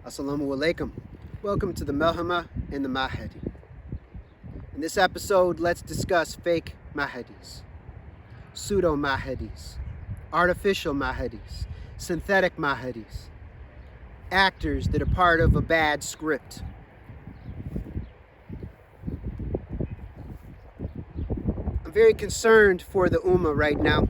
Assalamu alaikum. Welcome to the Melhama and the Mahdi. In this episode, let's discuss fake Mahdis, pseudo Mahdis, artificial Mahdis, synthetic Mahdis, actors that are part of a bad script. I'm very concerned for the Ummah right now.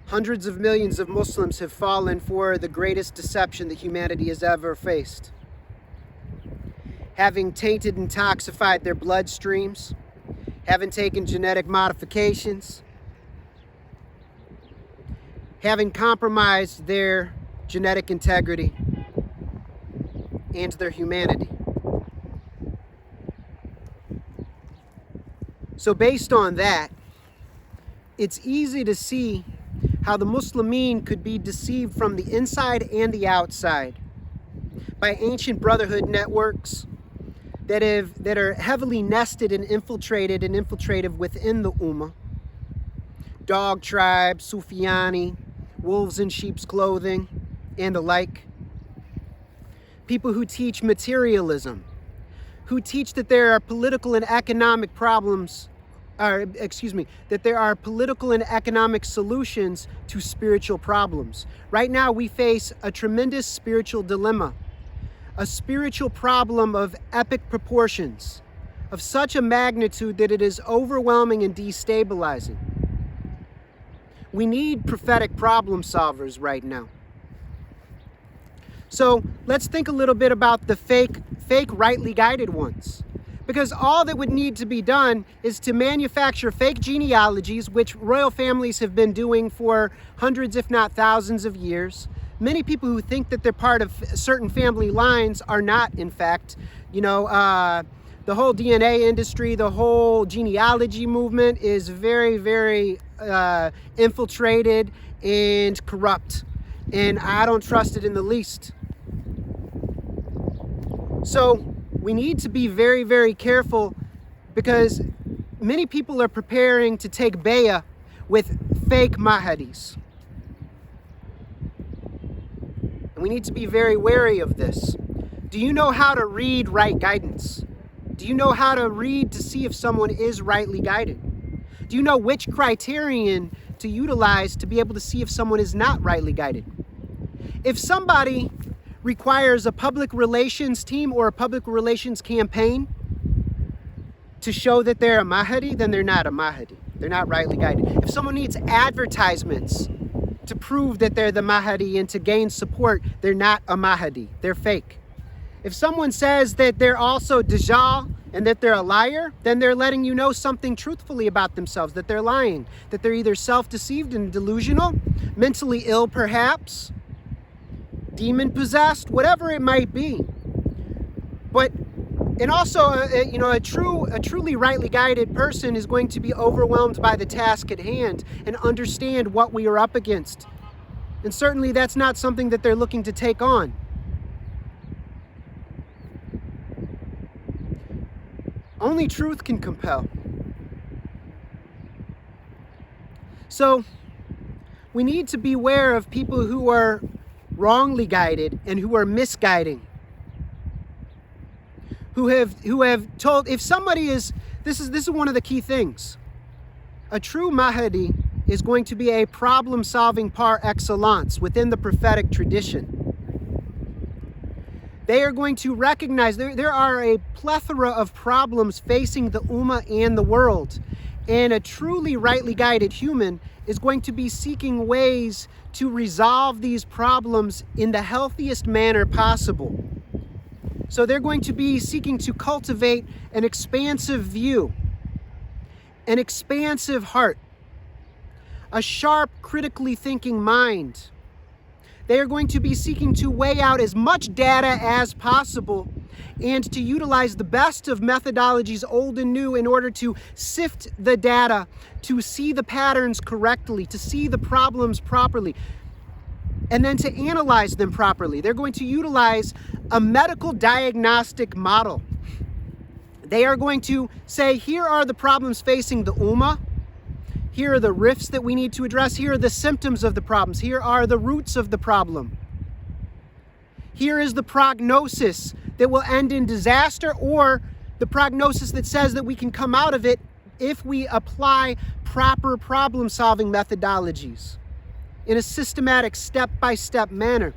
Hundreds of millions of Muslims have fallen for the greatest deception that humanity has ever faced. Having tainted and toxified their bloodstreams, having taken genetic modifications, having compromised their genetic integrity and their humanity. So based on that, it's easy to see how the Muslimin could be deceived from the inside and the outside by ancient brotherhood networks that are heavily nested and infiltrative within the Ummah. Dog tribes, Sufyani, wolves in sheep's clothing, and the like. People who teach materialism, who teach that there are political and economic problems, that there are political and economic solutions to spiritual problems. Right now we face a tremendous spiritual dilemma, a spiritual problem of epic proportions, of such a magnitude that it is overwhelming and destabilizing. We need prophetic problem solvers right now. So let's think a little bit about the fake rightly guided ones. Because all that would need to be done is to manufacture fake genealogies, which royal families have been doing for hundreds, if not thousands of years. Many people who think that they're part of certain family lines are not, in fact. The whole DNA industry, the whole genealogy movement is very, very infiltrated and corrupt. And I don't trust it in the least. So we need to be very, very careful because many people are preparing to take bay'ah with fake Mahdis. And we need to be very wary of this. Do you know how to read right guidance? Do you know how to read to see if someone is rightly guided? Do you know which criterion to utilize to be able to see if someone is not rightly guided? If somebody requires a public relations team or a public relations campaign to show that they're a Mahdi, then they're not a Mahdi. They're not rightly guided. If someone needs advertisements to prove that they're the Mahdi and to gain support, they're not a Mahdi. They're fake. If someone says that they're also Dajjal and that they're a liar, then they're letting you know something truthfully about themselves, that they're lying, that they're either self-deceived and delusional, mentally ill perhaps, demon-possessed, whatever it might be. And also, a truly rightly guided person is going to be overwhelmed by the task at hand and understand what we are up against. And certainly that's not something that they're looking to take on. Only truth can compel. So we need to beware of people who are wrongly guided and who are misguiding, who have told, if somebody is, this is one of the key things. A true Mahdi is going to be a problem-solving par excellence within the prophetic tradition. They are going to recognize there are a plethora of problems facing the Ummah and the world. And a truly rightly guided human is going to be seeking ways to resolve these problems in the healthiest manner possible. So they're going to be seeking to cultivate an expansive view, an expansive heart, a sharp, critically thinking mind. They are going to be seeking to weigh out as much data as possible and to utilize the best of methodologies, old and new, in order to sift the data, to see the patterns correctly, to see the problems properly, and then to analyze them properly. They're going to utilize a medical diagnostic model. They are going to say, here are the problems facing the Ummah. Here are the rifts that we need to address. Here are the symptoms of the problems. Here are the roots of the problem. Here is the prognosis that will end in disaster, or the prognosis that says that we can come out of it if we apply proper problem-solving methodologies in a systematic, step-by-step manner.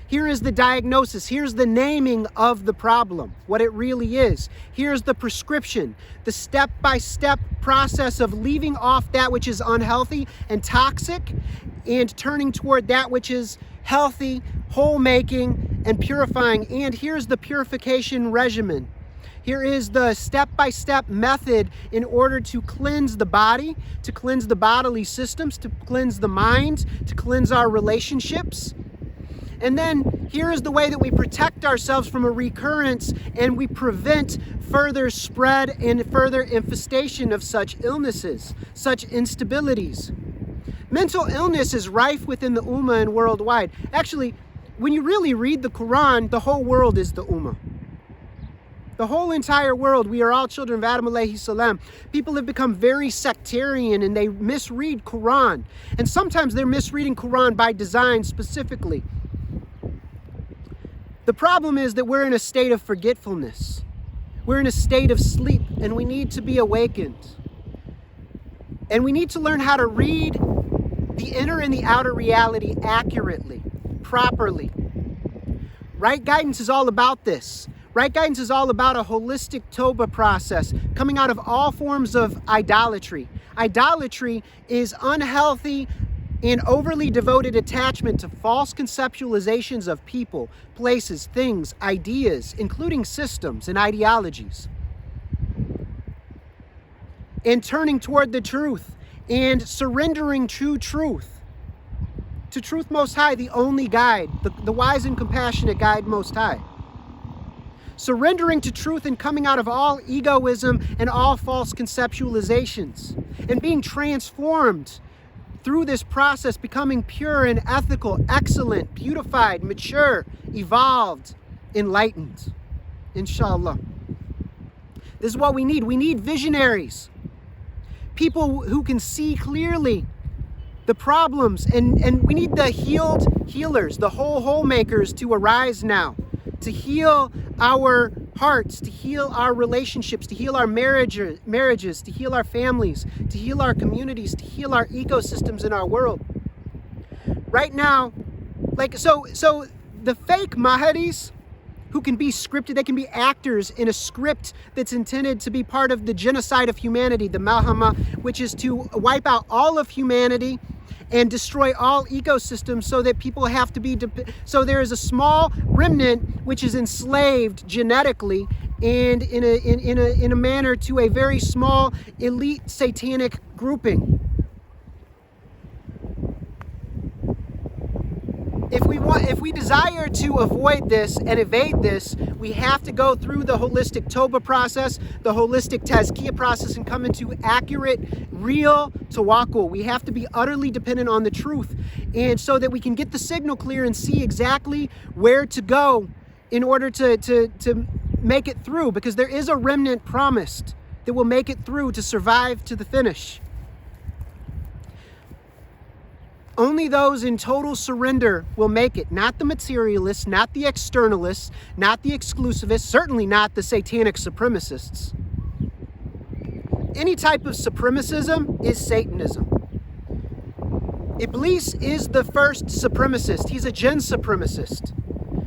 Here is the diagnosis. Here's the naming of the problem, what it really is. Here's the prescription, the step-by-step process of leaving off that which is unhealthy and toxic and turning toward that which is healthy, whole-making, and purifying. And here's the purification regimen. Here is the step-by-step method in order to cleanse the body, to cleanse the bodily systems, to cleanse the mind, to cleanse our relationships. And then here is the way that we protect ourselves from a recurrence and we prevent further spread and further infestation of such illnesses, such instabilities. Mental illness is rife within the Ummah and worldwide. Actually, when you really read the Quran, the whole world is the Ummah. The whole entire world, we are all children of Adam alayhi salam. People have become very sectarian and they misread Quran. And sometimes they're misreading Quran by design specifically. The problem is that we're in a state of forgetfulness. We're in a state of sleep and we need to be awakened. And we need to learn how to read the inner and the outer reality accurately, properly. Right guidance is all about this. Right guidance is all about a holistic Toba process coming out of all forms of idolatry. Idolatry is unhealthy and overly devoted attachment to false conceptualizations of people, places, things, ideas, including systems and ideologies. And turning toward the truth and surrendering to truth most high, the only guide, the wise and compassionate guide most high. Surrendering to truth and coming out of all egoism and all false conceptualizations and being transformed through this process, becoming pure and ethical, excellent, beautified, mature, evolved, enlightened. Inshallah. This is what we need. We need visionaries. People who can see clearly the problems, and we need the healers, the whole makers to arise now, to heal our hearts, to heal our relationships, to heal our marriages, to heal our families, to heal our communities, to heal our ecosystems in our world. Right now, so the fake Mahdis who can be scripted, they can be actors in a script that's intended to be part of the genocide of humanity, the Malhama, which is to wipe out all of humanity and destroy all ecosystems so that people have to be, so there is a small remnant which is enslaved genetically and in a manner to a very small elite satanic grouping. If we desire to avoid this and evade this, we have to go through the holistic Toba process, the holistic Tazkiyah process, and come into accurate, real tawakkul. We have to be utterly dependent on the truth, and so that we can get the signal clear and see exactly where to go in order to make it through, because there is a remnant promised that will make it through to survive to the finish. Only those in total surrender will make it, not the materialists, not the externalists, not the exclusivists, certainly not the satanic supremacists. Any type of supremacism is Satanism. Iblis is the first supremacist. He's a jinn supremacist.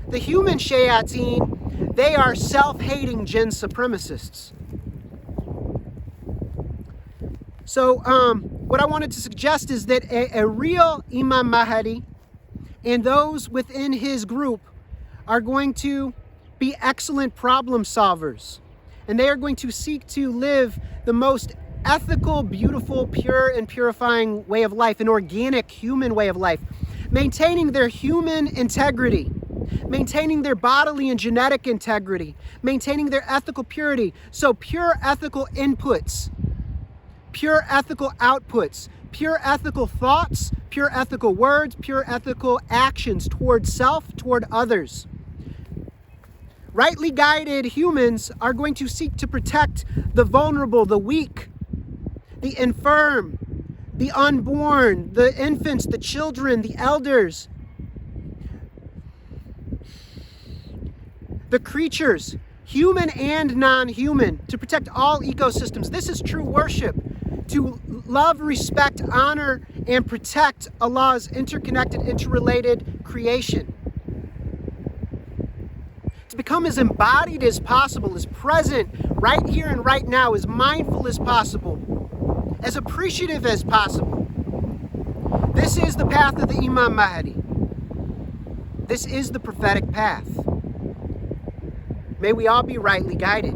The human shayateen, they are self-hating jinn supremacists. So what I wanted to suggest is that a real Imam Mahdi and those within his group are going to be excellent problem solvers. And they are going to seek to live the most ethical, beautiful, pure, and purifying way of life, an organic human way of life, maintaining their human integrity, maintaining their bodily and genetic integrity, maintaining their ethical purity. So pure ethical inputs, pure ethical outputs, pure ethical thoughts, pure ethical words, pure ethical actions toward self, toward others. Rightly guided humans are going to seek to protect the vulnerable, the weak, the infirm, the unborn, the infants, the children, the elders. the creatures, human and non-human, to protect all ecosystems. This is true worship. To love, respect, honor, and protect Allah's interconnected, interrelated creation. To become as embodied as possible, as present right here and right now, as mindful as possible, as appreciative as possible. This is the path of the Imam Mahdi. This is the prophetic path. May we all be rightly guided.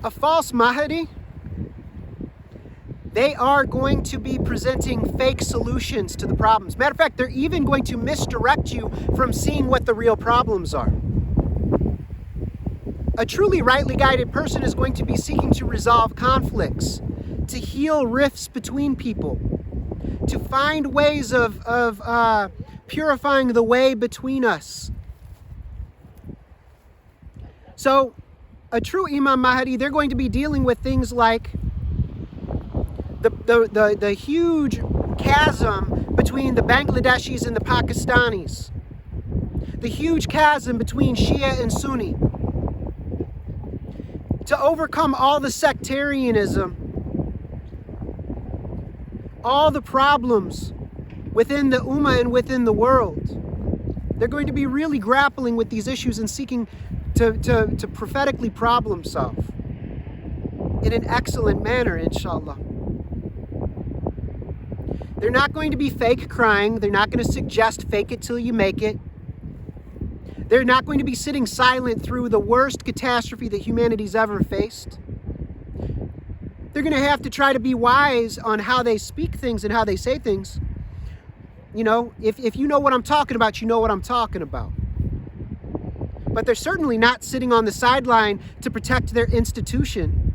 A false Mahdi, they are going to be presenting fake solutions to the problems. Matter of fact, they're even going to misdirect you from seeing what the real problems are. A truly rightly guided person is going to be seeking to resolve conflicts, to heal rifts between people, to find ways of purifying the way between us. So, a true Imam Mahdi, they're going to be dealing with things like the huge chasm between the Bangladeshis and the Pakistanis, the huge chasm between Shia and Sunni, to overcome all the sectarianism, all the problems within the Ummah and within the world. They're going to be really grappling with these issues and seeking to prophetically problem solve in an excellent manner, inshallah. They're not going to be fake crying. They're not going to suggest fake it till you make it. They're not going to be sitting silent through the worst catastrophe that humanity's ever faced. They're going to have to try to be wise on how they speak things and how they say things. You know, if you know what I'm talking about, you know what I'm talking about. But they're certainly not sitting on the sideline to protect their institution.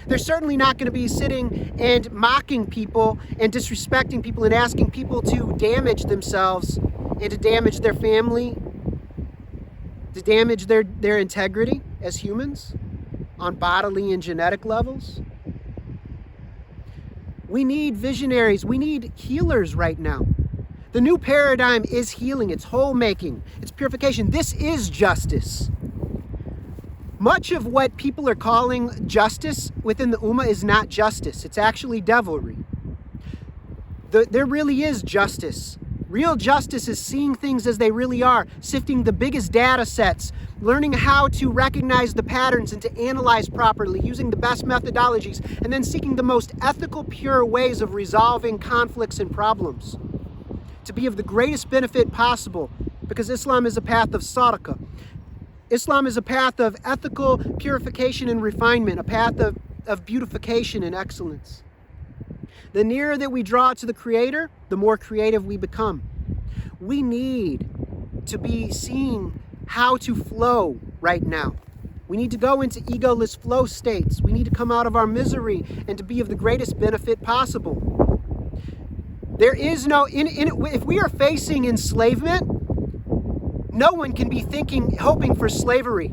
They're certainly not going to be sitting and mocking people and disrespecting people and asking people to damage themselves and to damage their family, to damage their integrity as humans on bodily and genetic levels. We need visionaries. We need healers right now. The new paradigm is healing. It's whole making. It's purification. This is justice. Much of what people are calling justice within the Ummah is not justice. It's actually devilry. There really is justice. Real justice is seeing things as they really are, sifting the biggest data sets, learning how to recognize the patterns and to analyze properly, using the best methodologies, and then seeking the most ethical, pure ways of resolving conflicts and problems to be of the greatest benefit possible, because Islam is a path of sadaqah. Islam is a path of ethical purification and refinement, a path of beautification and excellence. The nearer that we draw to the Creator, the more creative we become. We need to be seeing how to flow right now. We need to go into egoless flow states. We need to come out of our misery and to be of the greatest benefit possible. There is no, if we are facing enslavement, no one can be hoping for slavery.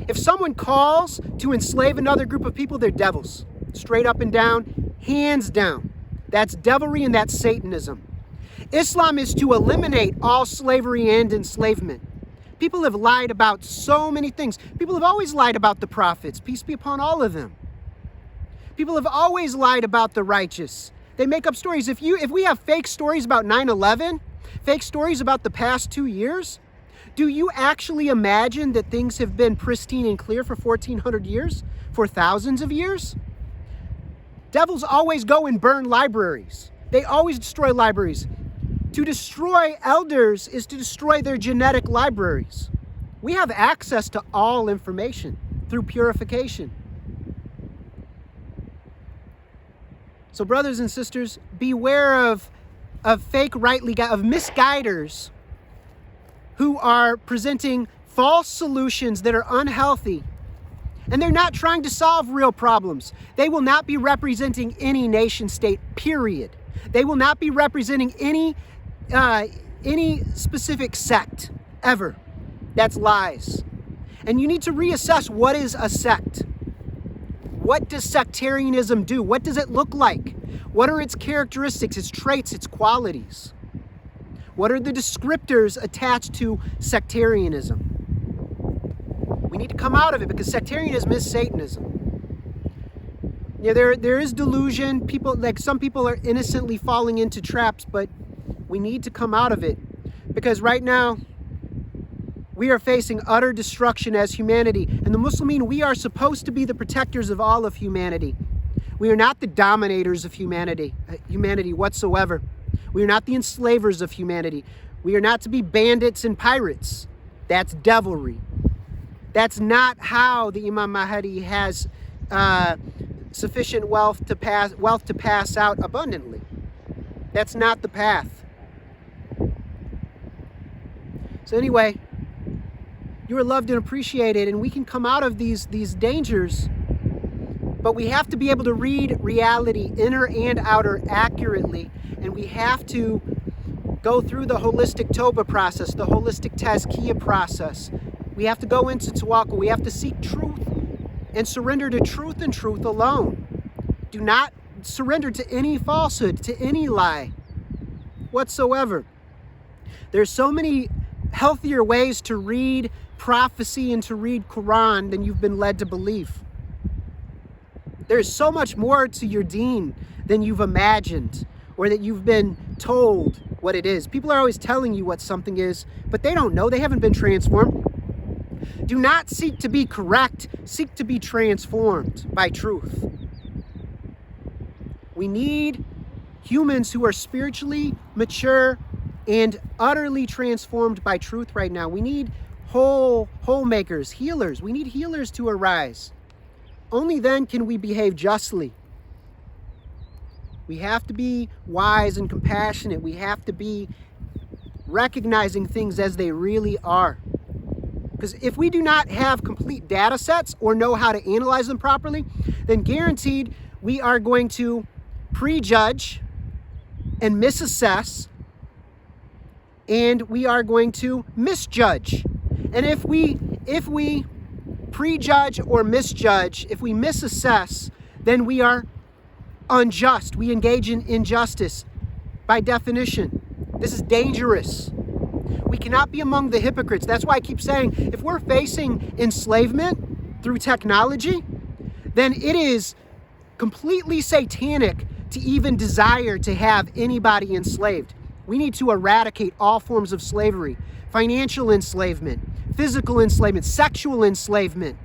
If someone calls to enslave another group of people, they're devils. Straight up and down, hands down. That's devilry and that's Satanism. Islam is to eliminate all slavery and enslavement. People have lied about so many things. People have always lied about the prophets, peace be upon all of them. People have always lied about the righteous. They make up stories. If we have fake stories about 9/11, fake stories about the past 2 years, do you actually imagine that things have been pristine and clear for 1,400 years? For thousands of years? Devils always go and burn libraries. They always destroy libraries. To destroy elders is to destroy their genetic libraries. We have access to all information through purification. So brothers and sisters, beware of fake of misguiders who are presenting false solutions that are unhealthy. And they're not trying to solve real problems. They will not be representing any nation state, period. They will not be representing any specific sect, ever. That's lies. And you need to reassess, what is a sect? What does sectarianism do? What does it look like? What are its characteristics, its traits, its qualities? What are the descriptors attached to sectarianism? We need to come out of it because sectarianism is Satanism. Yeah, there is delusion. Some people are innocently falling into traps, but we need to come out of it because right now we are facing utter destruction as humanity. And the Muslimin, we are supposed to be the protectors of all of humanity. We are not the dominators of humanity whatsoever. We are not the enslavers of humanity. We are not to be bandits and pirates. That's devilry. That's not how the Imam Mahdi has sufficient wealth to pass out abundantly. That's not the path. So anyway, you are loved and appreciated, and we can come out of these dangers, but we have to be able to read reality, inner and outer, accurately, and we have to go through the holistic Toba process, the holistic Tazkiyah process. We have to go into Tawakkul. We have to seek truth and surrender to truth and truth alone. Do not surrender to any falsehood, to any lie whatsoever. There's so many healthier ways to read prophecy and to read Quran than you've been led to believe. There's so much more to your deen than you've imagined or that you've been told what it is. People are always telling you what something is, but they don't know. They haven't been transformed. Do not seek to be correct. Seek to be transformed by truth. We need humans who are spiritually mature and utterly transformed by truth right now. We need whole makers, healers. We need healers to arise. Only then can we behave justly. We have to be wise and compassionate. We have to be recognizing things as they really are. Because if we do not have complete data sets or know how to analyze them properly, then guaranteed we are going to prejudge and misassess, and we are going to misjudge. And if we prejudge or misjudge, if we misassess, then we are unjust. We engage in injustice by definition. This is dangerous. We cannot be among the hypocrites. That's why I keep saying, if we're facing enslavement through technology, then it is completely satanic to even desire to have anybody enslaved. We need to eradicate all forms of slavery, financial enslavement, physical enslavement, sexual enslavement.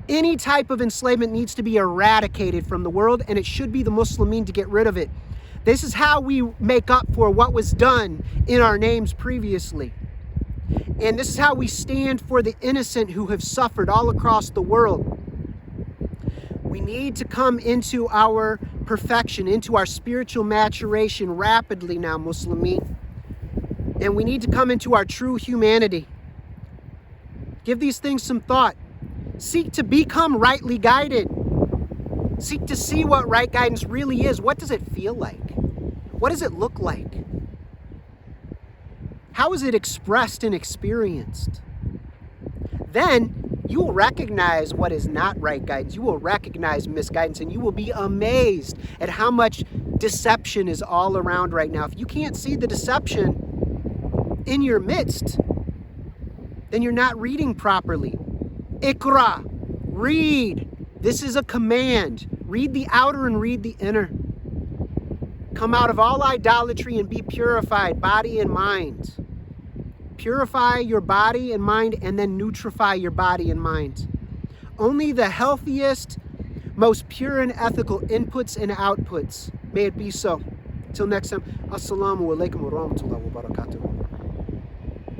Any type of enslavement needs to be eradicated from the world, and it should be the Muslimin to get rid of it. This is how we make up for what was done in our names previously. And this is how we stand for the innocent who have suffered all across the world. We need to come into our perfection, into our spiritual maturation rapidly now, Muslimin. And we need to come into our true humanity. Give these things some thought. Seek to become rightly guided. Seek to see what right guidance really is. What does it feel like? What does it look like? How is it expressed and experienced? Then you will recognize what is not right guidance. You will recognize misguidance, and you will be amazed at how much deception is all around right now. If you can't see the deception in your midst, then you're not reading properly. Iqra, read. This is a command. Read the outer and read the inner. Come out of all idolatry and be purified, body and mind. Purify your body and mind, and then nutrify your body and mind. Only the healthiest, most pure and ethical inputs and outputs. May it be so. Till next time, Assalamu alaikum wa rahmatullahi wa barakatuh.